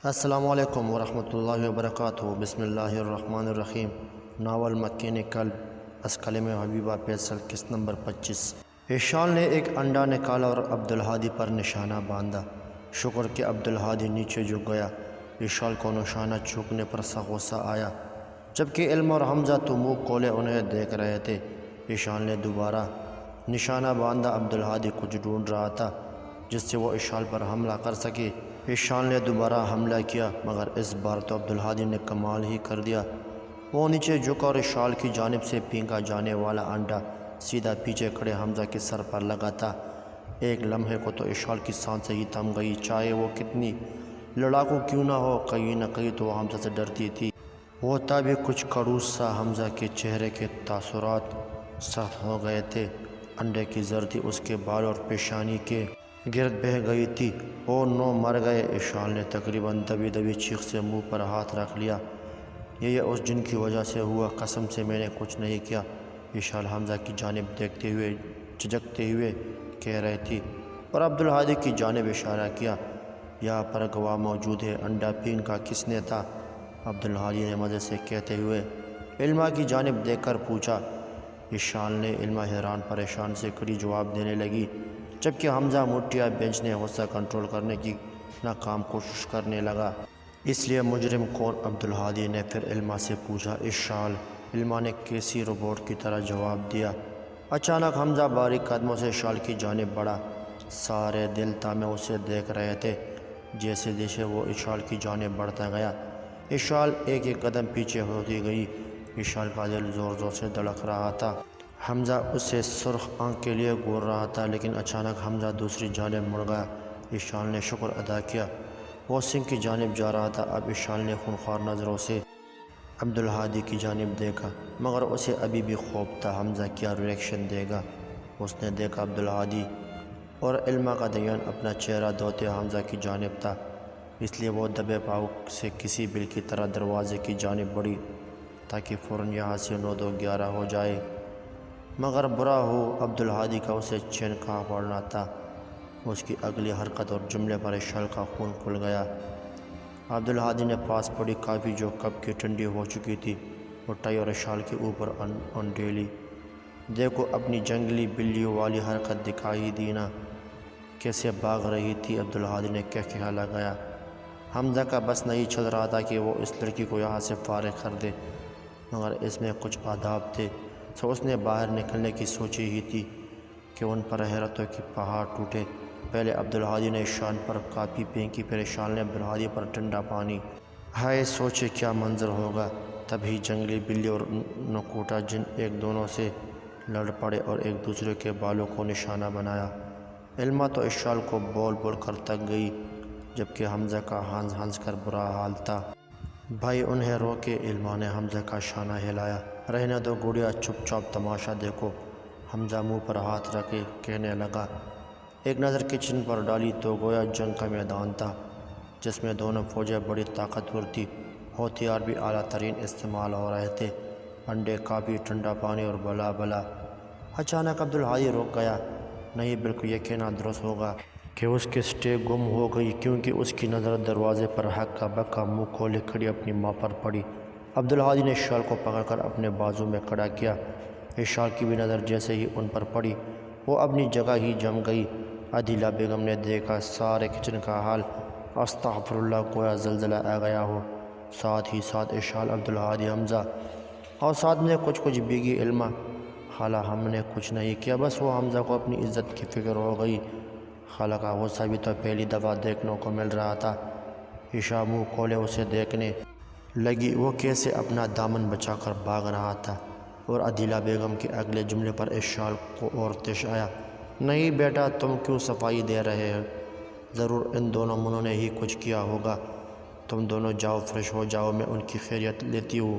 السلام علیکم ورحمۃ اللہ وبرکاتہ۔ بسم اللہ الرحمن الرحیم۔ ناول مکین قلب از کلم حبیبہ فیصل قسط نمبر 25۔ ایشال نے ایک انڈا نکالا اور عبدالہادی پر نشانہ باندھا۔ شکر کہ عبدالہادی نیچے جھک گیا۔ ایشال کو نشانہ چوکنے پر سا غصہ آیا، جبکہ علم اور حمزہ تو منہ کھولے انہیں دیکھ رہے تھے۔ ایشال نے دوبارہ نشانہ باندھا۔ عبدالہادی کچھ ڈھونڈ رہا تھا جس سے وہ ایشال پر حملہ کر سکے۔ ایشال نے دوبارہ حملہ کیا، مگر اس بار تو عبدالہادی نے کمال ہی کر دیا۔ وہ نیچے جھکا اور ایشال کی جانب سے پھینکا جانے والا انڈا سیدھا پیچھے کھڑے حمزہ کے سر پر لگا تھا۔ ایک لمحے کو تو ایشال کی سانسیں ہی تھم گئی، چاہے وہ کتنی لڑاکو کیوں نہ ہو، کہیں نہ کہیں تو وہ حمزہ سے ڈرتی تھی۔ وہ تابع کچھ کڑوس سا حمزہ کے چہرے کے تاثرات سخت ہو گئے تھے۔ انڈے کی زردی اس کے بال اور پیشانی کے گرد بہہ گئی تھی۔ او نو، مر گئے! ایشال نے تقریباً دبی دبی چیخ سے منہ پر ہاتھ رکھ لیا۔ یہ اس جن کی وجہ سے ہوا، قسم سے میں نے کچھ نہیں کیا۔ ایشال حمزہ کی جانب دیکھتے ہوئے جھجکتے ہوئے کہہ رہی تھی اور عبدالہادی کی جانب اشارہ کیا۔ یہاں پر گواہ موجود ہے، انڈا پھینکا کس نے تھا؟ عبدالہادی نے مزے سے کہتے ہوئے علمہ کی جانب دیکھ کر پوچھا۔ ایشال نے علمہ حیران پریشان سے کھڑی جواب دینے لگی، جبکہ حمزہ مٹھیا بھینچنے غصہ کنٹرول کرنے کی ناکام کوشش کرنے لگا۔ اس لیے مجرم کون؟ عبدالہادی نے پھر علمہ سے پوچھا۔ ایشال! علمہ نے کیسی روبوٹ کی طرح جواب دیا۔ اچانک حمزہ باریک قدموں سے ایشال کی جانب بڑھا۔ سارے دل تامے اسے دیکھ رہے تھے۔ جیسے جیسے وہ ایشال کی جانب بڑھتا گیا، ایشال ایک ایک قدم پیچھے ہوتی گئی۔ ایشال کا دل زور زور سے دھڑک رہا تھا۔ حمزہ اسے سرخ آنکھ کے لیے گور رہا تھا، لیکن اچانک حمزہ دوسری جانب مڑ گیا۔ ایشال نے شکر ادا کیا۔ وہ سنگھ کی جانب جا رہا تھا۔ اب ایشال نے خونخوار نظروں سے عبدالہادی کی جانب دیکھا، مگر اسے ابھی بھی خوف تھا حمزہ کیا ری ایکشن دے گا۔ اس نے دیکھا عبدالہادی اور علمہ کا دھیان اپنا چہرہ دھوتے حمزہ کی جانب تھا، اس لیے وہ دبے پاؤں سے کسی بل کی طرح دروازے کی جانب بڑھی تاکہ فوراً یہاں سے 9-2-11 ہو جائے۔ مگر برا ہو، عبدالہادی کا اسے چین کہاں پڑنا تھا۔ اس کی اگلی حرکت اور جملے پر ایشال کا خون کھل گیا۔ عبدالہادی نے پاس پڑی کافی جو کپ کی ٹھنڈی ہو چکی تھی اٹھائی اور ایشال کے اوپر انڈیلی۔ دیکھو اپنی جنگلی بلیوں والی حرکت دکھائی دی نا، کیسے بھاگ رہی تھی! عبدالہادی نے کہہ لگایا۔ حمزہ کا بس نہیں چل رہا تھا کہ وہ اس لڑکی کو یہاں سے فارغ کر دے، مگر اس میں کچھ آداب تھے، سو اس نے باہر نکلنے کی سوچی ہی تھی کہ ان پر حیرتوں کی پہاڑ ٹوٹے۔ پہلے عبدالہادی نے ایشال پر کافی پھینکی، پھر ایشال نے عبدالہادی پر ٹھنڈا پانی۔ ہائے سوچے کیا منظر ہوگا! تبھی جنگلی بلی اور نکوٹا جن ایک دونوں سے لڑ پڑے اور ایک دوسرے کے بالوں کو نشانہ بنایا۔ علمہ تو ایشال کو بول بول کر تک گئی، جبکہ حمزہ کا ہنس ہنس کر برا حال تھا۔ بھائی انہیں روکے! علمہ نے حمزہ کا شانہ ہلایا۔ رہنے دو گڑیا، چپ چاپ تماشا دیکھو۔ حمزہ منہ پر ہاتھ رکھے کہنے لگا۔ ایک نظر کچن پر ڈالی تو گویا جنگ کا میدان تھا، جس میں دونوں فوجیں بڑی طاقتور تھی، ہتھیار بھی اعلیٰ ترین استعمال ہو رہے تھے، انڈے، کافی، ٹھنڈا پانی اور بلا بلا۔ اچانک عبدالہادی رک گیا۔ نہیں، بالکل یہ کہنا درست ہوگا کہ اس کی سٹیک گم ہو گئی، کیونکہ اس کی نظر دروازے پر ہکا بکا منہ کھولے کھڑی اپنی ماں پر پڑی۔ عبدالہادی نے ایشال کو پکڑ کر اپنے بازو میں کھڑا کیا۔ ایشال کی بھی نظر جیسے ہی ان پر پڑی، وہ اپنی جگہ ہی جم گئی۔ عدیلہ بیگم نے دیکھا سارے کچن کا حال، استغفر اللہ، گویا زلزلہ آ گیا ہو۔ ساتھ ہی ساتھ ایشال، عبدالہادی، حمزہ اور ساتھ میں کچھ بھیگی علمہ۔ خالہ ہم نے کچھ نہیں کیا، بس وہ حمزہ کو اپنی عزت کی فکر ہو گئی۔ خالہ کا غصہ بھی تو پہلی دفعہ دیکھنے کو مل رہا تھا۔ ایشا منہ کھولے اسے دیکھنے لگی، وہ کیسے اپنا دامن بچا کر بھاگ رہا تھا، اور عدیلہ بیگم کے اگلے جملے پر ایشال کو اور تش آیا۔ نہیں بیٹا، تم کیوں صفائی دے رہے ہو؟ ضرور ان دونوں منہوں نے ہی کچھ کیا ہوگا۔ تم دونوں جاؤ، فریش ہو جاؤ، میں ان کی خیریت لیتی ہوں۔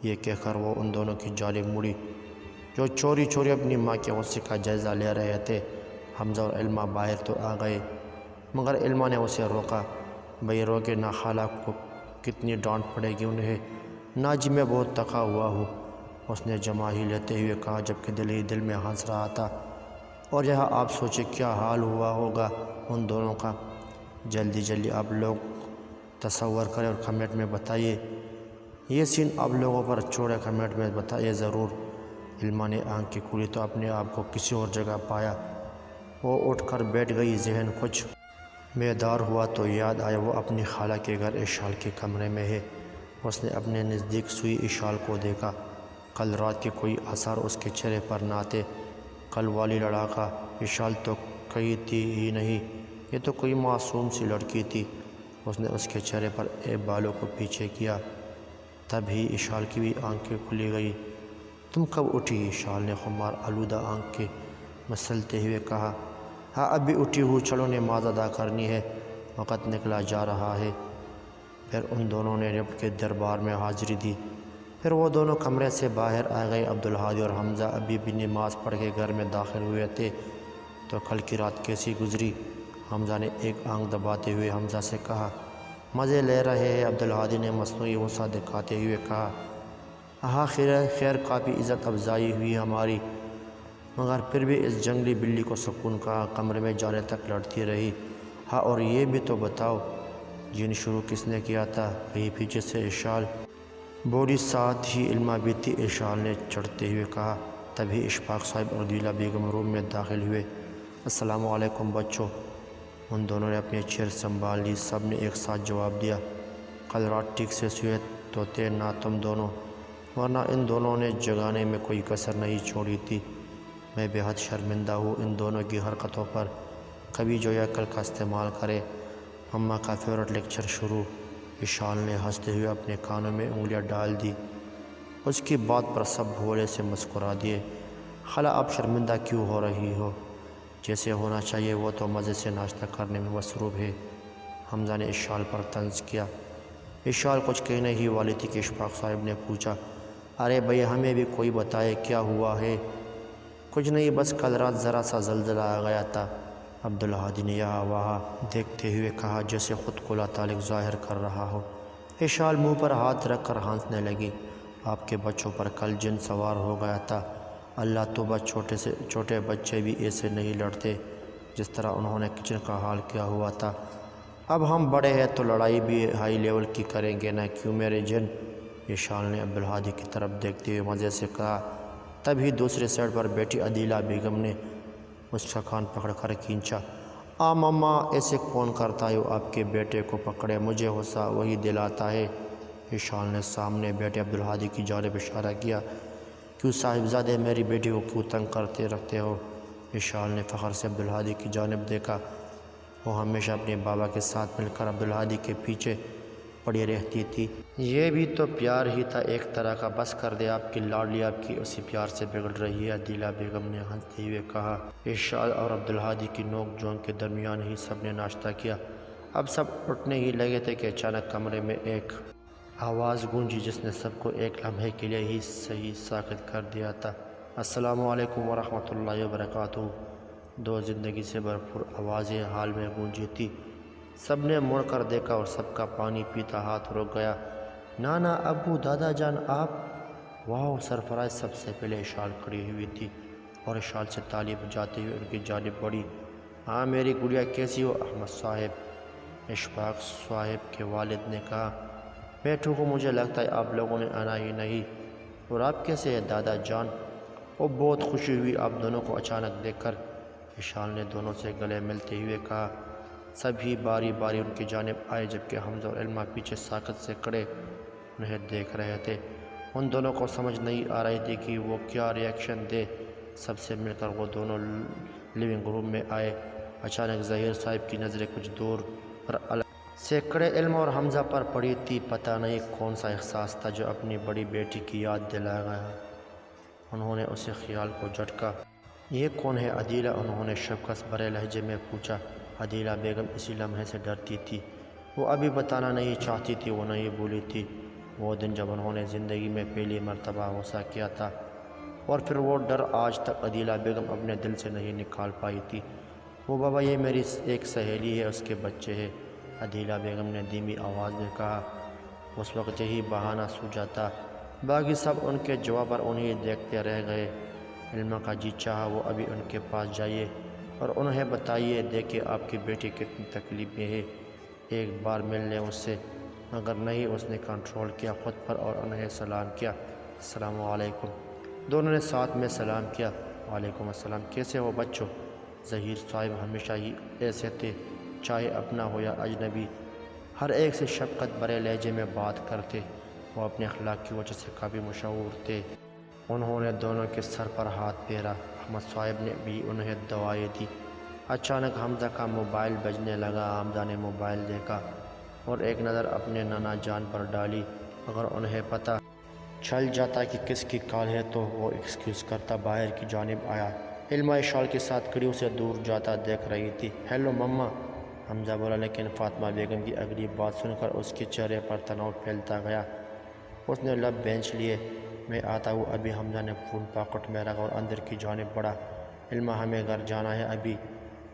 یہ کہہ کر وہ ان دونوں کی جانب مڑی جو چوری چوری اپنی ماں کے غصے کا جائزہ لے رہے تھے۔ حمزہ اور علمہ باہر تو آ گئے، مگر علمہ نے اسے روکا۔ بھئی روکے نہ، خالہ کو کتنی ڈانٹ پڑے گی انہیں، نہ جی میں بہت تھکا ہوا ہوں، اس نے جمع ہی لیتے ہوئے کہا، جبکہ دل ہی دل میں ہنس رہا تھا۔ اور یہاں آپ سوچیں کیا حال ہوا ہوگا ان دونوں کا۔ جلدی آپ لوگ تصور کریں اور کمنٹ میں بتائیے۔ یہ سین آپ لوگوں پر چھوڑے کمنٹ میں بتائیے ضرور۔ علما نے آنکھ کی کھولی تو اپنے آپ کو کسی اور جگہ پایا۔ وہ اٹھ کر بیٹھ گئی، ذہن کچھ بیدار ہوا تو یاد آیا وہ اپنی خالہ کے گھر اشال کے کمرے میں ہے۔ اس نے اپنے نزدیک سوئی اشال کو دیکھا۔ کل رات کے کوئی آثار اس کے چہرے پر نہ تھے۔ کل والی لڑاکا اشال تو کہیں تھی ہی نہیں، یہ تو کوئی معصوم سی لڑکی تھی۔ اس نے اس کے چہرے پر بالوں کو پیچھے کیا، تب ہی اشال کی بھی آنکھیں کھلی گئی۔ تم کب اٹھی؟ اشال نے خمار آلودہ آنکھیں مسلتے ہوئے کہا۔ ہاں ابھی اٹھی ہوں، چلو نماز ادا کرنی ہے، وقت نکلا جا رہا ہے۔ پھر ان دونوں نے رب کے دربار میں حاضری دی۔ پھر وہ دونوں کمرے سے باہر آ گئے۔ عبدالہادی اور حمزہ ابھی بھی نماز پڑھ کے گھر میں داخل ہوئے تھے۔ تو کل کی رات کیسی گزری؟ حمزہ نے ایک آنکھ دباتے ہوئے حمزہ سے کہا۔ مزے لے رہے ہیں، عبدالہادی نے مصنوعی غصہ دکھاتے ہوئے کہا۔ ہاں خیر کافی عزت افزائی ہوئی ہماری، مگر پھر بھی اس جنگلی بلی کو سکون کہا، کمرے میں جانے تک لڑتی رہی۔ ہاں اور یہ بھی تو بتاؤ، جن شروع کس نے کیا تھا؟ کہیں پیچھے سے اشال بولی۔ ساتھ ہی علما بھی تھی، اشال نے چڑھتے ہوئے کہا۔ تبھی اشفاق صاحب اور عدیلہ بیگم روم میں داخل ہوئے۔ السلام علیکم بچوں۔ ان دونوں نے اپنی چیئر سنبھال لی۔ سب نے ایک ساتھ جواب دیا۔ کل رات ٹھیک سے سوئے تو تھے نہ تم دونوں، ورنہ ان دونوں نے جگانے میں کوئی کسر نہیں چھوڑی تھی۔ میں بے حد شرمندہ ہوں ان دونوں کی حرکتوں پر۔ کبھی جو یا کل کا استعمال کرے۔ مما کا فیورٹ لیکچر شروع۔ اشال نے ہنستے ہوئے اپنے کانوں میں انگلیاں ڈال دی۔ اس کی بات پر سب بھولے سے مسکرا دیے۔ خالہ آپ شرمندہ کیوں ہو رہی ہو؟ جیسے ہونا چاہیے، وہ تو مزے سے ناشتہ کرنے میں مصروف ہے۔ حمزہ نے اشال پر طنز کیا۔ اشال کچھ کہنے ہی والی تھی کہ اشفاق صاحب نے پوچھا، ارے بھئی ہمیں بھی کوئی بتائے کیا ہوا ہے؟ کچھ نہیں، بس کل رات ذرا سا زلزلہ آ گیا تھا۔ عبدالہادی نے یہاں وہاں دیکھتے ہوئے کہا، جیسے خود کو لاتعلق ظاہر کر رہا ہو۔ اشال منہ پر ہاتھ رکھ کر ہنسنے لگی۔ آپ کے بچوں پر کل جن سوار ہو گیا تھا۔ اللہ توبہ، چھوٹے بچے بھی ایسے نہیں لڑتے جس طرح انہوں نے کچن کا حال کیا ہوا تھا۔ اب ہم بڑے ہیں تو لڑائی بھی ہائی لیول کی کریں گے نا، کیوں میرے جن؟ اشال نے عبدالہادی کی طرف دیکھتے ہوئے مزے سے کہا۔ تبھی دوسرے سائڈ پر بیٹھی عدیلہ بیگم نے اس کا کان پکڑ کر کھینچا۔ مما ایسے کون کرتا ہے؟ آپ کے بیٹے کو پکڑے، مجھے غصہ وہی دلاتا ہے۔ اشال نے سامنے بیٹھے عبدالہادی کی جانب اشارہ کیا۔ کیوں صاحبزادے، میری بیٹی کو کیوں تنگ کرتے رکھتے ہو؟ اشال نے فخر سے عبدالہادی کی جانب دیکھا۔ وہ ہمیشہ اپنے بابا کے ساتھ مل کر عبدالہادی کے پیچھے پڑی رہتی تھی۔ یہ بھی تو پیار ہی تھا ایک طرح کا، بس کر دے، آپ کی لاڈلی آپ کی اسی پیار سے بگڑ رہی ہے، عدیلہ بیگم نے ہنستے ہوئے کہا۔ اشال اور عبدالہادی کی نوک جھونک کے درمیان ہی سب نے ناشتہ کیا۔ اب سب اٹھنے ہی لگے تھے کہ اچانک کمرے میں ایک آواز گونجی جس نے سب کو ایک لمحے کے لیے ہی صحیح ساکت کر دیا تھا۔ السلام علیکم ورحمۃ اللہ وبرکاتہ۔ دو زندگی سے بھرپور آوازیں حال میں گونجی تھی۔ سب نے مڑ کر دیکھا اور سب کا پانی پیتا ہاتھ رک گیا۔ نانا، ابو، دادا جان، آپ؟ واہ سرفراز! سب سے پہلے اشال کھڑی ہوئی تھی اور اشال سے تالی بجاتے ہوئے ان کی جانب بڑھی۔ ہاں میری گڑیا کیسی ہو؟ احمد صاحب، اشفاق صاحب کے والد نے کہا۔ میں ٹھیک ہوں، مجھے لگتا ہے آپ لوگوں نے آنا ہی نہیں۔ اور آپ کیسے ہیں دادا جان؟ وہ بہت خوشی ہوئی آپ دونوں کو اچانک دیکھ کر، اشال نے دونوں سے گلے ملتے ہوئے کہا۔ سبھی باری باری ان کی جانب آئے، جبکہ حمزہ اور علما پیچھے ساکت سے کھڑے انہیں دیکھ رہے تھے۔ ان دونوں کو سمجھ نہیں آ رہی تھی کہ وہ کیا ری ایکشن دے۔ سب سے مل کر وہ دونوں لیونگ روم میں آئے۔ اچانک ظہیر صاحب کی نظریں کچھ دور پر الگ سے کھڑے علما اور حمزہ پر پڑی تھی۔ پتہ نہیں کون سا احساس تھا جو اپنی بڑی بیٹی کی یاد دلا گیا۔ انہوں نے اسے خیال کو جھٹکا۔ یہ کون ہے عدیلہ؟ انہوں نے شفقت بھرے لہجے میں پوچھا۔ عدیلہ بیگم اسی لمحے سے ڈرتی تھی۔ وہ ابھی بتانا نہیں چاہتی تھی، وہ نہیں بولی تھی وہ دن جب انہوں نے زندگی میں پہلی مرتبہ غصہ کیا تھا، اور پھر وہ ڈر آج تک عدیلہ بیگم اپنے دل سے نہیں نکال پائی تھی۔ وہ بابا، یہ میری ایک سہیلی ہے، اس کے بچے ہیں، عدیلہ بیگم نے دھیمی آواز میں کہا۔ اس وقت یہی بہانہ سوجا تھا۔ باقی سب ان کے جواب پر انہیں دیکھتے رہ گئے۔ علما کا جی چاہا وہ ابھی ان کے پاس جائیے اور انہیں بتائیے، دیکھیں آپ کی بیٹی کتنی تکلیف میں ہے، ایک بار مل لیں اس سے۔ مگر نہیں اس نے کنٹرول کیا خود پر اور انہیں سلام کیا، السلام علیکم۔ دونوں نے ساتھ میں سلام کیا، وعلیکم السلام، کیسے ہو بچوں؟ ظہیر صاحب ہمیشہ ہی ایسے تھے، چاہے اپنا ہو یا اجنبی، ہر ایک سے شفقت بھرے لہجے میں بات کرتے۔ وہ اپنے اخلاق کی وجہ سے کافی مشہور تھے۔ انہوں نے دونوں کے سر پر ہاتھ پھیرا۔ احمد صاحب نے بھی انہیں دعائیں دی۔ اچانک حمزہ کا موبائل بجنے لگا۔ حمزہ نے موبائل دیکھا اور ایک نظر اپنے نانا جان پر ڈالی۔ اگر انہیں پتہ چل جاتا کہ کس کی کال ہے تو وہ ایکسکیوز کرتا باہر کی جانب آیا۔ علما شال کے ساتھ کھڑی اسے دور جاتا دیکھ رہی تھی۔ ہیلو مما، حمزہ بولا، لیکن فاطمہ بیگم کی اگلی بات سن کر اس کے چہرے پر تناؤ پھیلتا گیا۔ اس نے لب بینچ لیے۔ میں آتا ہوں ابھی۔ حمزہ نے فون پاکٹ میں رکھا اور اندر کی جانب بڑھا۔ علما ہمیں گھر جانا ہے ابھی۔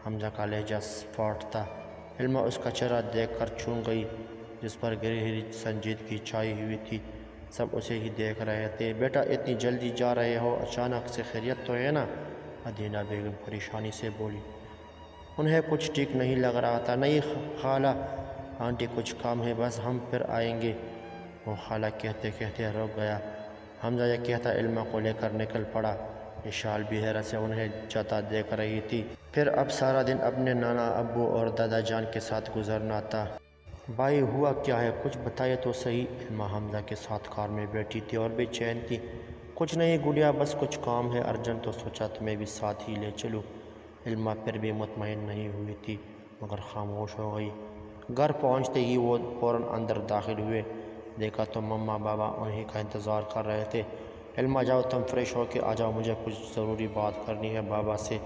حمزہ کا لہجہ سپاٹ تھا۔ علما اس کا چہرہ دیکھ کر چونک گئی جس پر گہری سنجیدگی چھائی ہوئی تھی۔ سب اسے ہی دیکھ رہے تھے۔ بیٹا اتنی جلدی جا رہے ہو؟ اچانک سے خیریت تو ہے نا؟ مدینہ بیگم پریشانی سے بولی۔ انہیں کچھ ٹھیک نہیں لگ رہا تھا۔ نہیں خالہ آنٹی کچھ کام ہے، بس ہم پھر آئیں گے۔ وہ خالہ کہتے کہتے رک گیا۔ حمزہ یہ کہتا علما کو لے کر نکل پڑا۔ اشال بھی حیرت سے انہیں جاتا دیکھ رہی تھی۔ پھر اب سارا دن اپنے نانا ابو اور دادا جان کے ساتھ گزرنا تھا۔ بھائی ہوا کیا ہے؟ کچھ بتائے تو صحیح۔ علما حمزہ کے ساتھ کار میں بیٹھی تھی اور بے چین تھی۔ کچھ نہیں گڑیا، بس کچھ کام ہے ارجنٹ، تو سوچا تمہیں بھی ساتھ ہی لے چلوں۔ علما پھر بھی مطمئن نہیں ہوئی تھی مگر خاموش ہو گئی۔ گھر پہنچتے ہی وہ فوراً اندر داخل ہوئے۔ دیکھا تو مما بابا انہی کا انتظار کر رہے تھے۔ علما جاؤ تم فریش ہو کے آ جاؤ، مجھے کچھ ضروری بات کرنی ہے بابا سے۔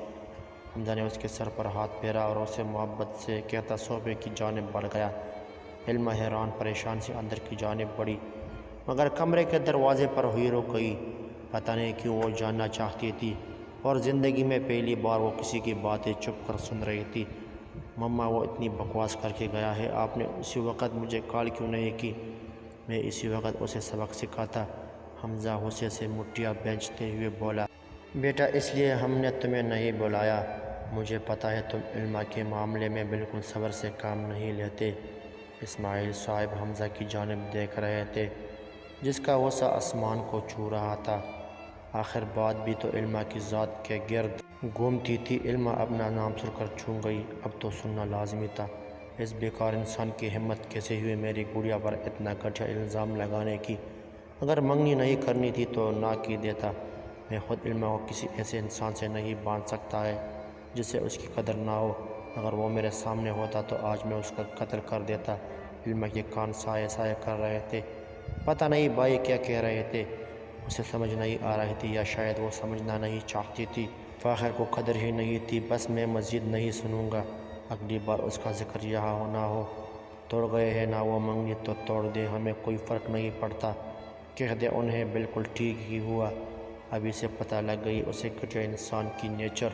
حمزہ نے اس کے سر پر ہاتھ پھیرا اور اسے محبت سے کہتا صوبے کی جانب بڑھ گیا۔ علما حیران پریشان سے اندر کی جانب بڑھی مگر کمرے کے دروازے پر ہوئی رک گئی۔ پتہ نہیں کیوں وہ جاننا چاہتی تھی اور زندگی میں پہلی بار وہ کسی کی باتیں چپ کر سن رہی تھی۔ مما وہ اتنی بکواس کر کے گیا ہے، آپ نے اسی وقت مجھے کال کیوں نہیں کی؟ میں اسی وقت اسے سبق سکھاتا۔ حمزہ غصے سے مٹھیاں بھینچتے ہوئے بولا، بیٹا اس لیے ہم نے تمہیں نہیں بلایا۔ مجھے پتہ ہے تم علما کے معاملے میں بالکل صبر سے کام نہیں لیتے۔ اسماعیل صاحب حمزہ کی جانب دیکھ رہے تھے جس کا غصہ آسمان کو چھو رہا تھا۔ آخر بات بھی تو علما کی ذات کے گرد گھومتی تھی۔ علما اپنا نام سن کر چونک گئی۔ اب تو سننا لازمی تھا۔ اس بیکار انسان کی ہمت کیسے ہوئی میری گڑیا پر اتنا گھٹیا الزام لگانے کی؟ اگر منگنی نہیں کرنی تھی تو نہ کی دیتا۔ میں خود علما کو کسی ایسے انسان سے نہیں باندھ سکتا ہے جس سے اس کی قدر نہ ہو۔ اگر وہ میرے سامنے ہوتا تو آج میں اس کا قتل کر دیتا۔ علما کے کان سائے سائے کر رہے تھے۔ پتہ نہیں بھائی کیا کہہ رہے تھے، اسے سمجھ نہیں آ رہی تھی یا شاید وہ سمجھنا نہیں چاہتی تھی۔ فاخر کو قدر ہی نہیں تھی۔ بس میں مزید نہیں سنوں گا، اگلی بار اس کا ذکر یہاں نہ ہو۔ توڑ گئے ہیں نا وہ منگنی تو توڑ دے، ہمیں کوئی فرق نہیں پڑتا۔ کہہ دے انہیں بالکل ٹھیک ہی ہوا۔ ابھی سے پتہ لگ گئی اسے گھٹیا انسان کی نیچر۔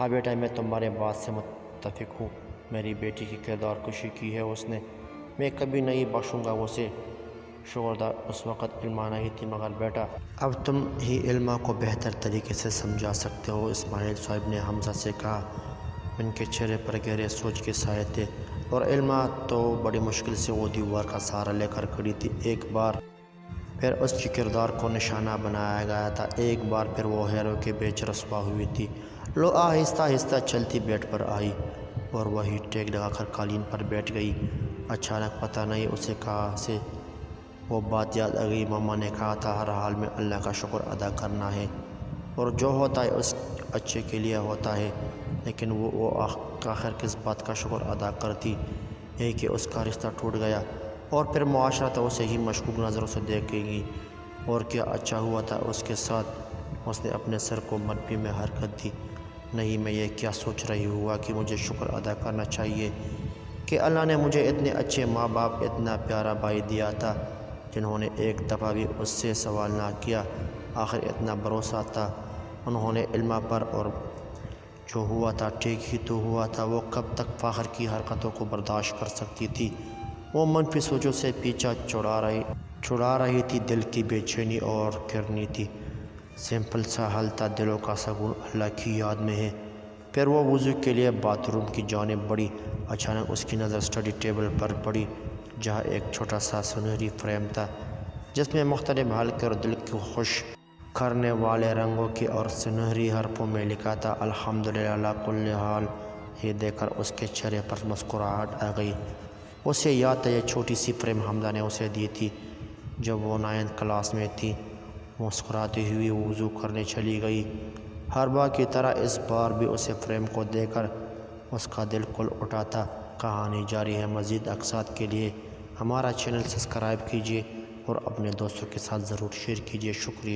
ہاں بیٹا میں تمہارے بات سے متفق ہوں، میری بیٹی کی کردار کشی کی ہے اس نے، میں کبھی نہیں بخشوں گا اسے۔ شوہردار اس وقت علما نہیں تھی مگر بیٹا اب تم ہی علما کو بہتر طریقے سے سمجھا سکتے ہو، اسماعیل صاحب نے حمزہ سے کہا۔ ان کے چہرے پر گہرے سوچ کے سائے تھے اور علما تو بڑی مشکل سے وہ دیوار کا سہارا لے کر کھڑی تھی۔ ایک بار پھر اس کی کردار کو نشانہ بنایا گیا تھا، ایک بار پھر وہ ہیرو کے بیچ رسوا ہوئی تھی۔ لو آہستہ آہستہ چلتی بیڈ پر آئی اور وہی ٹیک لگا کر قالین پر بیٹھ گئی۔ اچانک پتہ نہیں اسے کہاں سے وہ بات یاد آ گئی۔ مما نے کہا تھا ہر حال میں اللہ کا شکر ادا کرنا ہے اور جو ہوتا ہے اس اچھے کے لیے ہوتا ہے، لیکن وہ آخر کس بات کا شکر ادا کرتی ہے کہ اس کا رشتہ ٹوٹ گیا اور پھر معاشرہ تو اسے ہی مشکوک نظروں سے دیکھے گی۔ اور کیا اچھا ہوا تھا اس کے ساتھ؟ اس نے اپنے سر کو منفی میں حرکت دی۔ نہیں میں یہ کیا سوچ رہی ہوا کہ مجھے شکر ادا کرنا چاہیے کہ اللہ نے مجھے اتنے اچھے ماں باپ، اتنا پیارا بھائی دیا تھا جنہوں نے ایک دفعہ بھی اس سے سوال نہ کیا۔ آخر اتنا بھروسہ تھا انہوں نے علما پر، اور جو ہوا تھا ٹھیک ہی تو ہوا تھا۔ وہ کب تک فاخر کی حرکتوں کو برداشت کر سکتی تھی؟ وہ منفی سوچوں سے پیچھا چھڑا رہی تھی، دل کی بے چینی اور کرنی تھی۔ سمپل سا حل تھا، دلوں کا سکون اللہ کی یاد میں ہے۔ پھر وہ وضو کے لیے باتھ روم کی جانب بڑھی۔ اچانک اس کی نظر اسٹڈی ٹیبل پر پڑی جہاں ایک چھوٹا سا سنہری فریم تھا جس میں مختلف ہلکے اور دل کو خوش کرنے والے رنگوں کی اور سنہری حرفوں میں لکھا تھا الحمدللہ علی کل حال۔ یہ دیکھ کر اس کے چہرے پر مسکراہٹ آ گئی۔ اسے یاد تھا یہ چھوٹی سی فریم حمزہ نے اسے دی تھی جب وہ 9th کلاس میں تھی۔ مسکراتی ہوئی وضو کرنے چلی گئی۔ ہر بار کی طرح اس بار بھی اسے فریم کو دیکھ کر اس کا دل کھل اٹھا تھا۔ کہانی جاری ہے۔ مزید اقساط کے لیے ہمارا چینل سبسکرائب کیجیے اور اپنے دوستوں کے ساتھ ضرور شیئر کیجیے۔ شکریہ۔